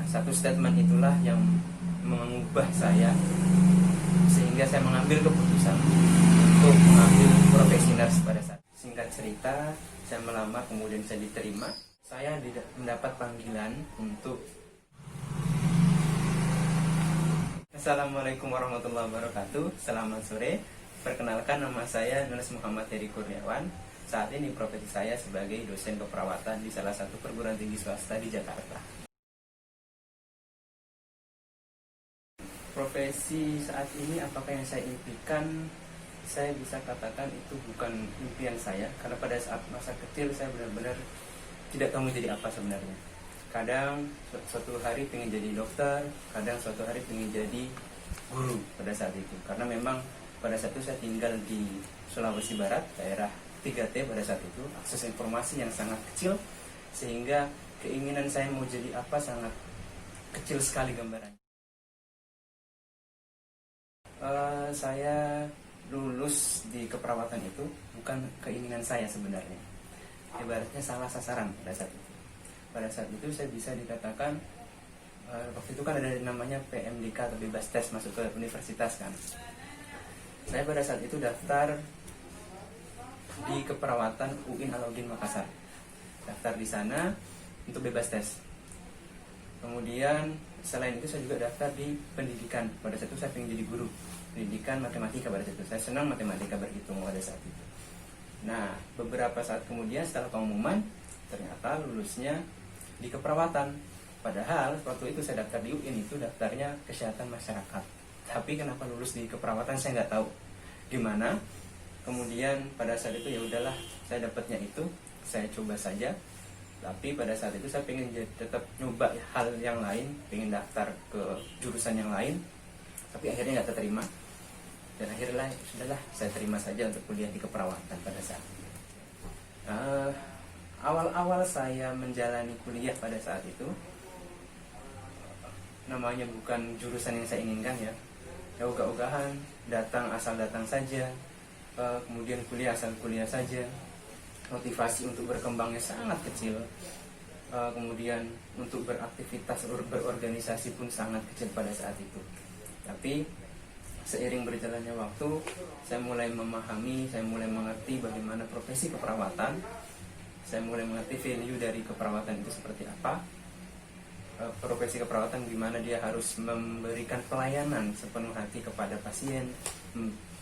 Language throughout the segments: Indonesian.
satu statement itulah yang mengubah saya sehingga saya mengambil keputusan untuk mengambil profesi nurse pada saat. Singkat cerita, saya melamar, kemudian saya diterima. Saya mendapat panggilan untuk Assalamualaikum warahmatullahi wabarakatuh. Selamat sore. Perkenalkan, nama saya Nurse Muhammad Heri Kurniawan. Saat ini profesi saya sebagai dosen keperawatan di salah satu perguruan tinggi swasta di Jakarta. Profesi saat ini apakah yang saya impikan? Saya bisa katakan itu bukan impian saya, karena pada saat masa kecil saya benar-benar tidak tahu jadi apa sebenarnya. Kadang suatu hari pengen jadi dokter, kadang suatu hari pengen jadi guru pada saat itu. Karena memang pada saat itu saya tinggal di Sulawesi Barat, daerah 3T pada saat itu, akses informasi yang sangat kecil, sehingga keinginan saya mau jadi apa sangat kecil sekali gambarannya. Saya lulus di keperawatan itu bukan keinginan saya sebenarnya. Ibaratnya salah sasaran pada saat itu. Pada saat itu saya bisa dikatakan waktu itu kan ada namanya PMDK atau bebas tes masuk ke universitas kan. Saya pada saat itu daftar di keperawatan UIN Alauddin Makassar. Daftar di sana untuk bebas tes. Kemudian selain itu saya juga daftar di pendidikan. Pada saat itu saya ingin jadi guru pendidikan matematika pada saat itu. Saya senang matematika berhitung pada saat itu. Nah, beberapa saat kemudian setelah pengumuman, ternyata lulusnya di keperawatan. Padahal waktu itu saya daftar di UIN itu daftarnya kesehatan masyarakat. Tapi kenapa lulus di keperawatan saya nggak tahu gimana. Kemudian pada saat itu ya udahlah, saya dapatnya itu, saya coba saja. Tapi pada saat itu saya pengen tetap nyoba hal yang lain, pengen daftar ke jurusan yang lain. Tapi akhirnya nggak terima. Dan akhirnya sudahlah, saya terima saja untuk kuliah di keperawatan pada saat itu. Awal-awal saya menjalani kuliah pada saat itu, namanya bukan jurusan yang saya inginkan ya. Ogah-ogahan, asal datang saja, kemudian kuliah asal kuliah saja. Motivasi untuk berkembangnya sangat kecil. Kemudian untuk beraktivitas, berorganisasi pun sangat kecil pada saat itu. Tapi seiring berjalannya waktu, saya mulai memahami, saya mulai mengerti bagaimana profesi keperawatan. Saya mulai mengerti value dari keperawatan itu seperti apa. Profesi keperawatan gimana dia harus memberikan pelayanan sepenuh hati kepada pasien,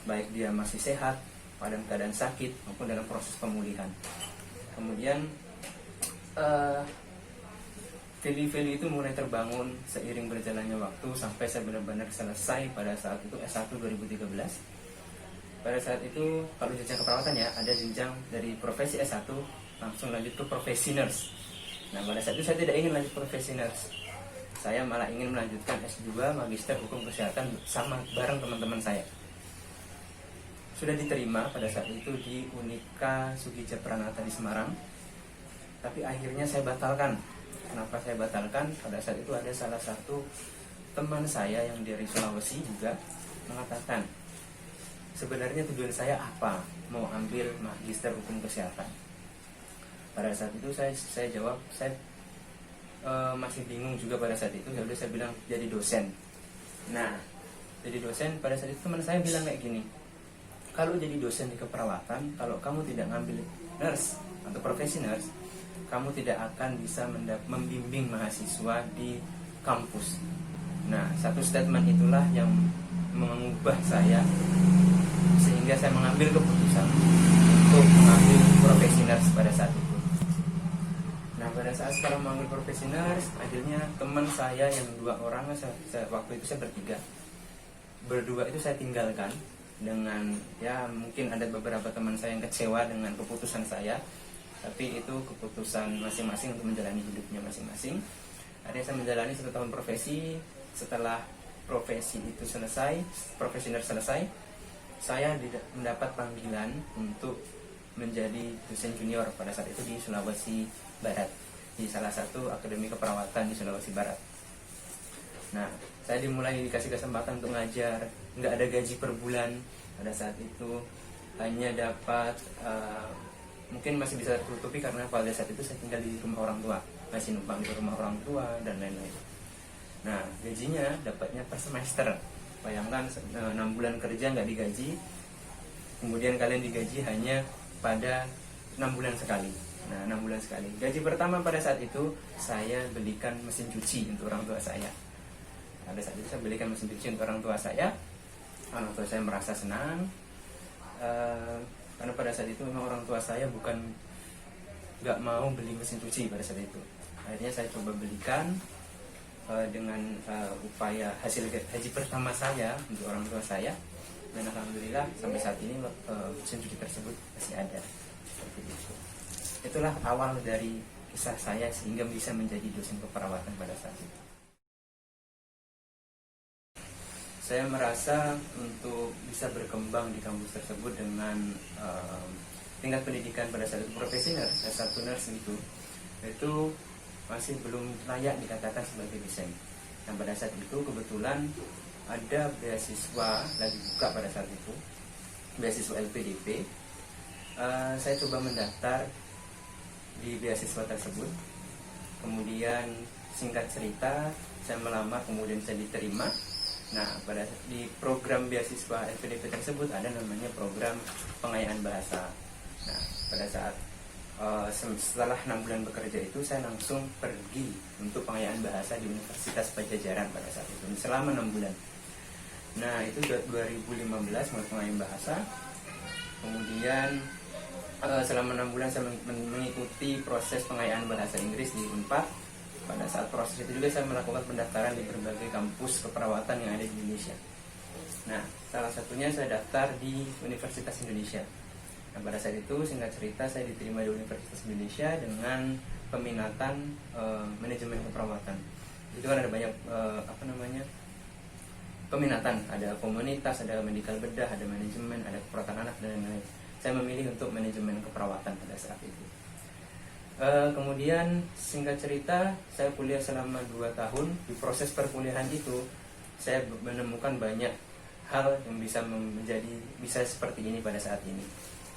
baik dia masih sehat, pada keadaan sakit, maupun dalam proses pemulihan. Kemudian value-value itu mulai terbangun seiring berjalannya waktu sampai saya benar-benar selesai pada saat itu S1 2013. Pada saat itu kalau jenjang keperawatan ya, ada jenjang dari profesi S1 langsung lanjut ke profesi nurse. Nah, pada saat itu saya tidak ingin lanjut profesi nurse. Saya malah ingin melanjutkan S2 Magister Hukum Kesehatan sama bareng teman-teman saya. Sudah diterima pada saat itu di Unika Sugija Pranata di Semarang. Tapi akhirnya saya batalkan. Kenapa saya batalkan? Pada saat itu ada salah satu teman saya yang dari Sulawesi juga mengatakan, sebenarnya tujuan saya apa? Mau ambil Magister Hukum Kesehatan. Pada saat itu saya jawab, saya masih bingung juga pada saat itu. Ya udah, saya bilang jadi dosen. Nah, jadi dosen pada saat itu teman saya bilang kayak gini, kalau jadi dosen di keperawatan, kalau kamu tidak ngambil nurse atau profesi nurse, kamu tidak akan bisa membimbing mahasiswa di kampus. Nah, satu statement itulah yang mengubah saya sehingga saya mengambil keputusan untuk mengambil profesi nurse pada saat itu. Nah, pada saat sekarang mengambil profesi nurse, akhirnya teman saya yang 2 orang, waktu itu saya bertiga, berdua itu saya tinggalkan dengan ya mungkin ada beberapa teman saya yang kecewa dengan keputusan saya. Tapi itu keputusan masing-masing untuk menjalani hidupnya masing-masing. Akhirnya saya menjalani 1 tahun profesi. Setelah profesi itu selesai, profesi nurse selesai, saya mendapat panggilan untuk menjadi dosen junior pada saat itu di Sulawesi Barat, di salah satu akademi keperawatan di Sulawesi Barat. Nah, saya dikasih kesempatan untuk ngajar, nggak ada gaji per bulan pada saat itu, hanya dapat mungkin masih bisa tertutupi karena pada saat itu saya tinggal di rumah orang tua, masih numpang di rumah orang tua dan lain-lain. gajinya dapatnya per semester. Bayangkan 6 bulan kerja nggak digaji, kemudian kalian digaji hanya pada 6 bulan sekali. Nah, 6 bulan sekali. Gaji pertama pada saat itu saya belikan mesin cuci untuk orang tua saya. Pada saat itu saya belikan mesin cuci untuk orang tua saya. Orang tua saya merasa senang, karena pada saat itu memang orang tua saya bukan nggak mau beli mesin cuci pada saat itu. Akhirnya saya coba belikan dengan upaya hasil gaji pertama saya untuk orang tua saya, dan alhamdulillah sampai saat ini mesin cuci tersebut masih ada. Seperti itu. Itulah awal dari kisah saya sehingga bisa menjadi dosen keperawatan pada saat itu. Saya merasa untuk bisa berkembang di kampus tersebut dengan tingkat pendidikan pada saat itu profesi nurse, S1 nurse itu masih belum layak dikatakan sebagai dosen. Nah, pada saat itu kebetulan ada beasiswa lagi buka pada saat itu, beasiswa LPDP. Saya coba mendaftar di beasiswa tersebut. Kemudian singkat cerita saya melamar, kemudian saya diterima. Nah, di program beasiswa LPDP tersebut ada namanya program pengayaan bahasa. Nah, pada saat setelah 6 bulan bekerja itu saya langsung pergi untuk pengayaan bahasa di Universitas Padjadjaran pada saat itu selama 6 bulan. Nah, itu 2015 mulai pengayaan bahasa. Kemudian selama 6 bulan saya mengikuti proses pengayaan bahasa Inggris di Unpad. Pada saat proses itu juga saya melakukan pendaftaran di berbagai kampus keperawatan yang ada di Indonesia. Nah, salah satunya saya daftar di Universitas Indonesia. Nah, pada saat itu singkat cerita saya diterima di Universitas Indonesia dengan peminatan manajemen keperawatan. Itu kan ada banyak peminatan, ada komunitas, ada medical bedah, ada manajemen, ada keperawatan anak dan lain-lain. Saya memilih untuk manajemen keperawatan pada saat itu. Kemudian singkat cerita saya kuliah selama 2 tahun. Di proses perkuliahan itu saya menemukan banyak hal yang bisa seperti ini pada saat ini.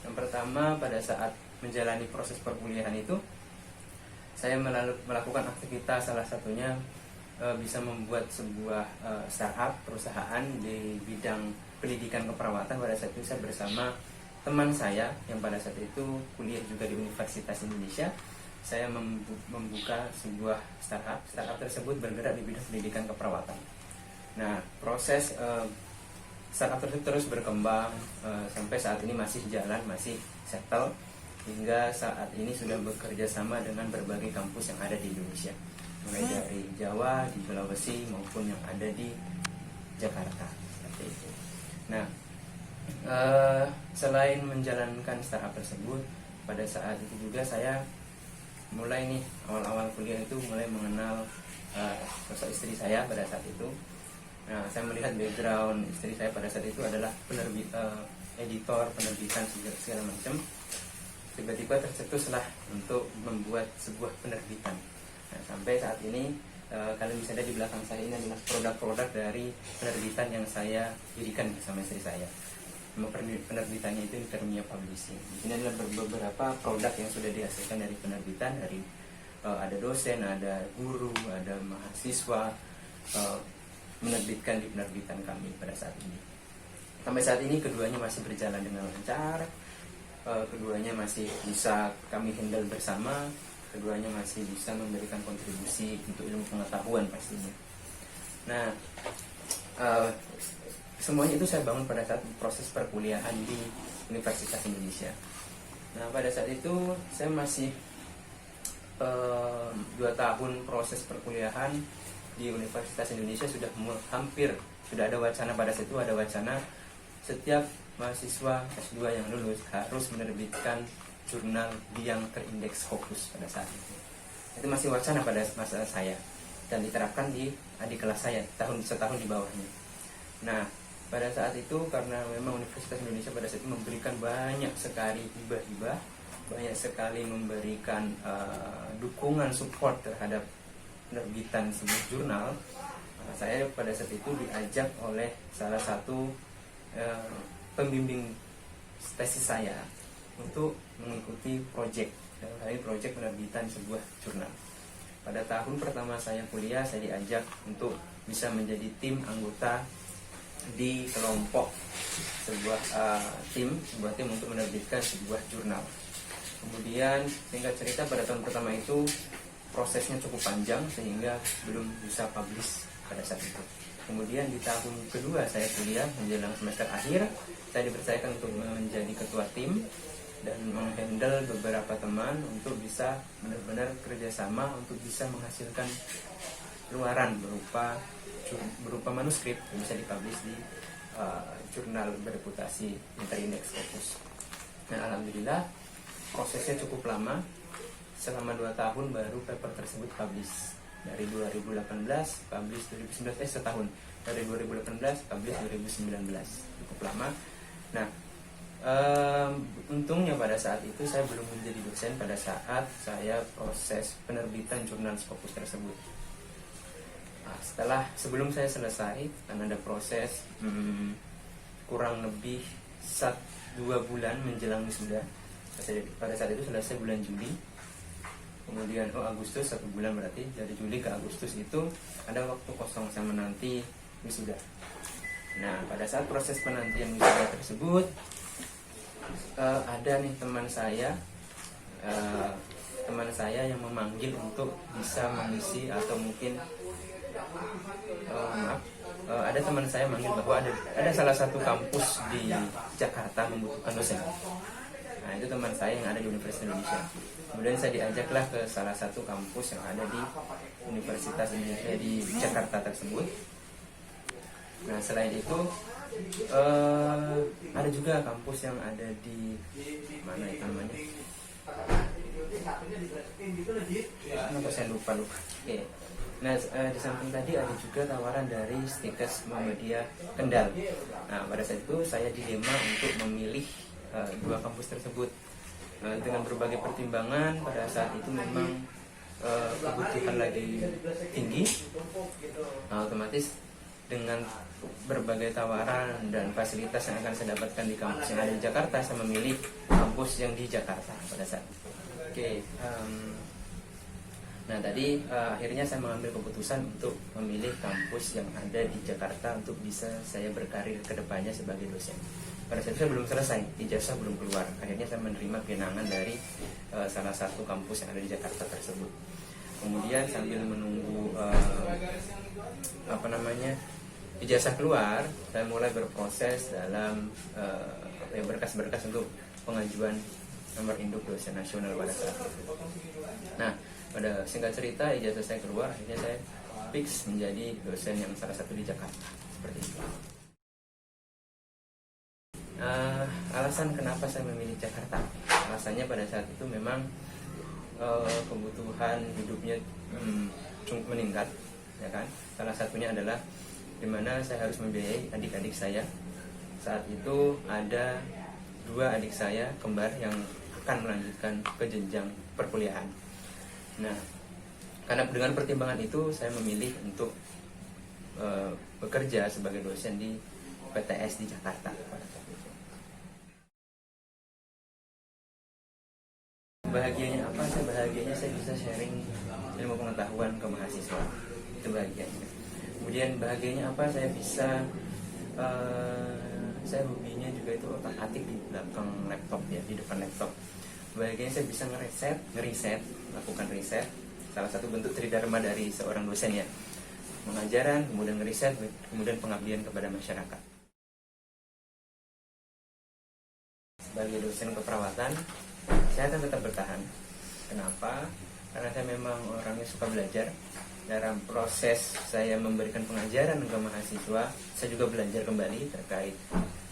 Yang pertama, pada saat menjalani proses perkuliahan itu saya melakukan aktivitas, salah satunya bisa membuat sebuah startup perusahaan di bidang pendidikan keperawatan. Pada saat itu saya bersama teman saya yang pada saat itu kuliah juga di Universitas Indonesia. Saya membuka sebuah startup tersebut bergerak di bidang pendidikan keperawatan. Nah, proses startup tersebut terus berkembang sampai saat ini masih jalan, masih settle, hingga saat ini sudah bekerja sama dengan berbagai kampus yang ada di Indonesia, mulai dari Jawa, di Sulawesi maupun yang ada di Jakarta, seperti itu. Nah, selain menjalankan startup tersebut, pada saat itu juga saya mulai nih awal-awal kuliah itu mulai mengenal sosok istri saya pada saat itu. Nah, saya melihat background istri saya pada saat itu adalah editor penerbitan segala macam. Tiba-tiba tercetuslah untuk membuat sebuah penerbitan. Nah, sampai saat ini kalian bisa lihat di belakang saya ini adalah produk-produk dari penerbitan yang saya dirikan bersama istri saya. Nama penerbitannya itu Intermia Publishing. Di sini adalah beberapa produk yang sudah dihasilkan dari penerbitan, dari ada dosen, ada guru, ada mahasiswa menerbitkan di penerbitan kami pada saat ini. Sampai saat ini keduanya masih berjalan dengan lancar, keduanya masih bisa kami handle bersama, keduanya masih bisa memberikan kontribusi untuk ilmu pengetahuan pastinya. Nah, semuanya itu saya bangun pada saat proses perkuliahan di Universitas Indonesia. Nah, pada saat itu saya masih 2 tahun proses perkuliahan di Universitas Indonesia, sudah ada wacana pada saat itu, ada wacana setiap mahasiswa S2 yang lulus harus menerbitkan jurnal yang terindeks Scopus pada saat itu. Itu masih wacana pada masa saya dan diterapkan di adik kelas saya setahun di bawahnya. Nah, pada saat itu karena memang Universitas Indonesia pada saat itu memberikan banyak sekali hibah-hibah, banyak sekali memberikan dukungan support terhadap penerbitan sebuah jurnal. Saya pada saat itu diajak oleh salah satu pembimbing tesis saya untuk mengikuti proyek penerbitan sebuah jurnal. pada tahun pertama saya kuliah, saya diajak untuk bisa menjadi tim anggota di kelompok sebuah tim untuk menerbitkan sebuah jurnal. Kemudian singkat cerita, pada tahun pertama itu prosesnya cukup panjang sehingga belum bisa publish pada saat itu. Kemudian di tahun kedua saya kuliah menjelang semester akhir, saya dipercayakan untuk menjadi ketua tim dan menghandle beberapa teman untuk bisa benar-benar kerjasama untuk bisa menghasilkan luaran berupa manuskrip yang bisa dipublish di jurnal bereputasi Interindex Scopus. Nah, alhamdulillah prosesnya cukup lama, selama 2 tahun baru paper tersebut publish. Dari 2018 publish 2019, setahun. Dari 2018 publish 2019, cukup lama. Nah, untungnya pada saat itu saya belum menjadi dosen pada saat saya proses penerbitan jurnal Scopus tersebut. Nah, sebelum saya selesai, kan ada proses kurang lebih 2 bulan menjelang wisuda. Pada saat itu selesai bulan Juli, kemudian Agustus 1 bulan, berarti dari Juli ke Agustus itu ada waktu kosong saya menanti wisuda. Nah, pada saat proses penantian wisuda tersebut ada nih teman saya yang memanggil untuk bisa mengisi, atau mungkin ada teman saya manggil bahwa ada salah satu kampus di Jakarta membutuhkan dosen. Nah, itu teman saya yang ada di Universitas Indonesia. Kemudian saya diajaklah ke salah satu kampus yang ada di Universitas Indonesia di Jakarta tersebut. Nah, selain itu ada juga kampus yang ada di mana itu namanya? Saya lupa. Oke. Nah, di samping tadi ada juga tawaran dari Stikes Muhammadiyah Kendal. Nah, pada saat itu saya dilema untuk memilih 2 kampus tersebut. Dengan berbagai pertimbangan, pada saat itu memang kebutuhan lagi tinggi. Nah, otomatis dengan berbagai tawaran dan fasilitas yang akan saya dapatkan di kampus yang ada di Jakarta, saya memilih kampus yang di Jakarta pada saat itu. Oke. Nah, tadi akhirnya saya mengambil keputusan untuk memilih kampus yang ada di Jakarta untuk bisa saya berkarir ke depannya sebagai dosen. Pada saat itu saya belum selesai, ijazah belum keluar. Akhirnya saya menerima pinangan dari salah satu kampus yang ada di Jakarta tersebut. Kemudian sambil menunggu ijazah keluar, saya mulai berproses dalam berkas-berkas untuk pengajuan nomor induk dosen nasional pada saat itu. Nah, pada singkat cerita ijazah saya keluar, akhirnya saya fix menjadi dosen yang salah satu di Jakarta, seperti itu. Alasan kenapa saya memilih Jakarta, alasannya pada saat itu memang kebutuhan hidupnya cukup meningkat, ya kan. Salah satunya adalah dimana saya harus membiayai adik-adik saya. Saat itu ada 2 adik saya kembar yang akan melanjutkan ke jenjang perkuliahan. Nah, karena dengan pertimbangan itu saya memilih untuk bekerja sebagai dosen di PTS di Jakarta pada saat itu. Bahagianya apa? Saya bisa sharing ilmu pengetahuan ke mahasiswa. Itu bahagianya. Kemudian bahagianya apa? Saya bisa saya hobinya juga itu otak-atik di belakang laptop, ya, di depan laptop. Bahagianya saya bisa ngeriset, melakukan riset. Salah satu bentuk tridharma dari seorang dosen, ya, pengajaran, kemudian ngeriset, kemudian pengabdian kepada masyarakat. Sebagai dosen keperawatan, saya akan tetap bertahan. Kenapa? Karena saya memang orangnya suka belajar. Dalam proses saya memberikan pengajaran ke mahasiswa, saya juga belajar kembali terkait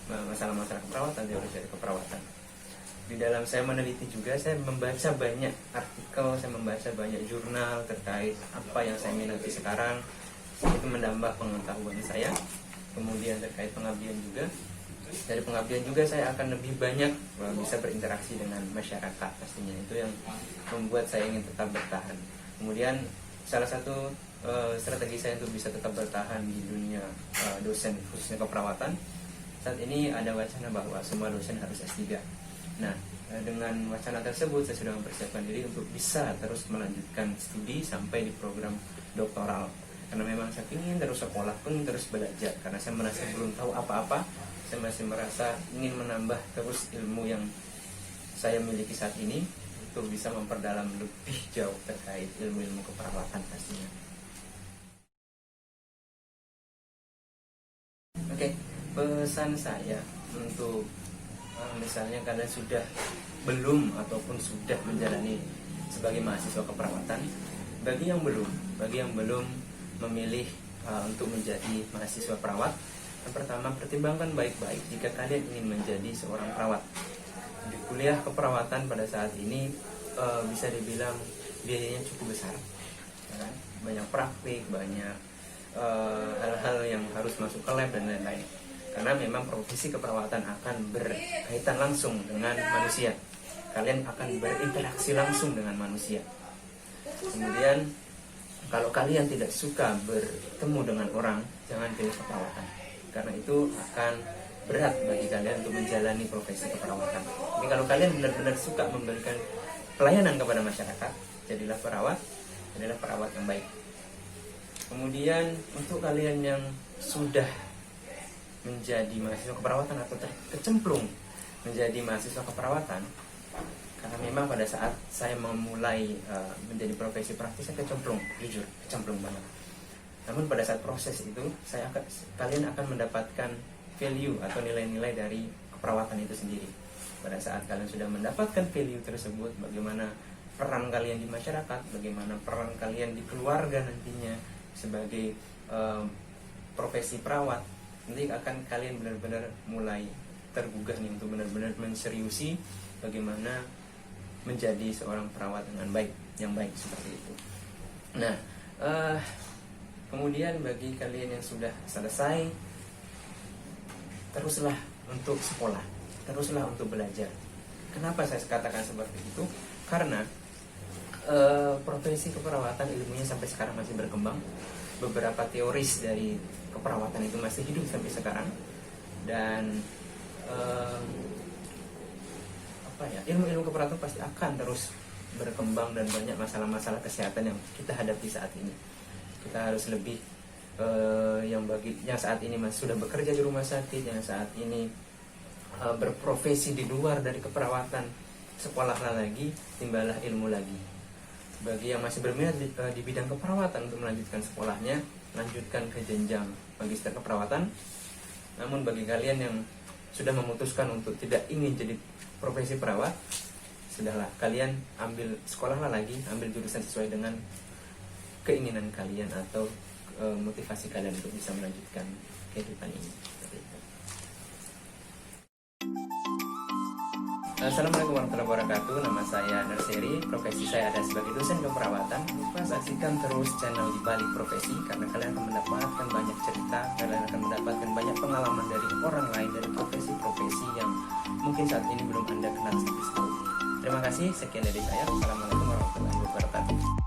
masalah-masalah keperawatan, teori keperawatan. Di dalam saya meneliti juga, saya membaca banyak artikel, saya membaca banyak jurnal terkait apa yang saya minati sekarang. Itu menambah pengetahuan saya. Kemudian terkait pengabdian juga. Dari pengabdian juga saya akan lebih banyak bisa berinteraksi dengan masyarakat pastinya. Itu yang membuat saya ingin tetap bertahan. Kemudian salah satu strategi saya untuk bisa tetap bertahan di dunia dosen khususnya keperawatan, saat ini ada wacana bahwa semua dosen harus S3. Nah, dengan wacana tersebut saya sudah mempersiapkan diri untuk bisa terus melanjutkan studi sampai di program doktoral, karena memang saya ingin terus sekolah pun terus belajar, karena saya merasa belum tahu apa-apa. Saya masih merasa ingin menambah terus ilmu yang saya miliki saat ini untuk bisa memperdalam lebih jauh terkait ilmu-ilmu keperawatan pastinya. Oke, pesan saya untuk misalnya kalian sudah belum ataupun sudah menjalani sebagai mahasiswa keperawatan, bagi yang belum memilih untuk menjadi mahasiswa perawat, yang pertama pertimbangkan baik-baik jika kalian ingin menjadi seorang perawat. Di kuliah keperawatan pada saat ini bisa dibilang biayanya cukup besar, ya kan? Banyak praktik, banyak hal-hal yang harus masuk ke lab dan lain-lain. Karena memang profesi keperawatan akan berkaitan langsung dengan manusia. Kalian akan berinteraksi langsung dengan manusia. Kemudian kalau kalian tidak suka bertemu dengan orang, jangan pilih keperawatan. Karena itu akan berat bagi kalian untuk menjalani profesi keperawatan. Jadi kalau kalian benar-benar suka memberikan pelayanan kepada masyarakat, jadilah perawat yang baik. Kemudian untuk kalian yang sudah menjadi mahasiswa keperawatan atau terkecemplung menjadi mahasiswa keperawatan, karena memang pada saat saya memulai menjadi profesi praktis saya kecemplung banget. Namun pada saat proses itu kalian akan mendapatkan value atau nilai-nilai dari keperawatan itu sendiri. Pada saat kalian sudah mendapatkan value tersebut, bagaimana peran kalian di masyarakat, bagaimana peran kalian di keluarga nantinya sebagai profesi perawat, nanti akan kalian benar-benar mulai tergugah nih untuk benar-benar menseriusi bagaimana menjadi seorang perawat dengan baik, yang baik seperti itu. Nah, kemudian bagi kalian yang sudah selesai, teruslah untuk sekolah, teruslah untuk belajar. Kenapa saya katakan seperti itu? Karena profesi keperawatan ilmunya sampai sekarang masih berkembang. Beberapa teoris dari keperawatan itu masih hidup sampai sekarang, dan ilmu-ilmu keperawatan pasti akan terus berkembang, dan banyak masalah-masalah kesehatan yang kita hadapi saat ini. Kita harus lebih yang saat ini masih sudah bekerja di rumah sakit, yang saat ini berprofesi di luar dari keperawatan, sekolahlah lagi, timbalah ilmu lagi. Bagi yang masih berminat di bidang keperawatan untuk melanjutkan sekolahnya, lanjutkan ke jenjang magister keperawatan. Namun bagi kalian yang sudah memutuskan untuk tidak ingin jadi profesi perawat, sudahlah, kalian sekolahlah lagi, ambil jurusan sesuai dengan keinginan kalian atau motivasi kalian untuk bisa melanjutkan kehidupan ini. Assalamualaikum warahmatullahi wabarakatuh. Nama saya Nerseri, profesi saya ada sebagai dosen keperawatan. Lupa saksikan terus channel Di Balik Profesi, karena kalian akan mendapatkan banyak cerita, kalian akan mendapatkan banyak pengalaman dari orang lain, dari profesi-profesi yang mungkin saat ini belum Anda kenal sampai sejauh ini. Terima kasih, sekian dari saya. Assalamualaikum warahmatullahi wabarakatuh.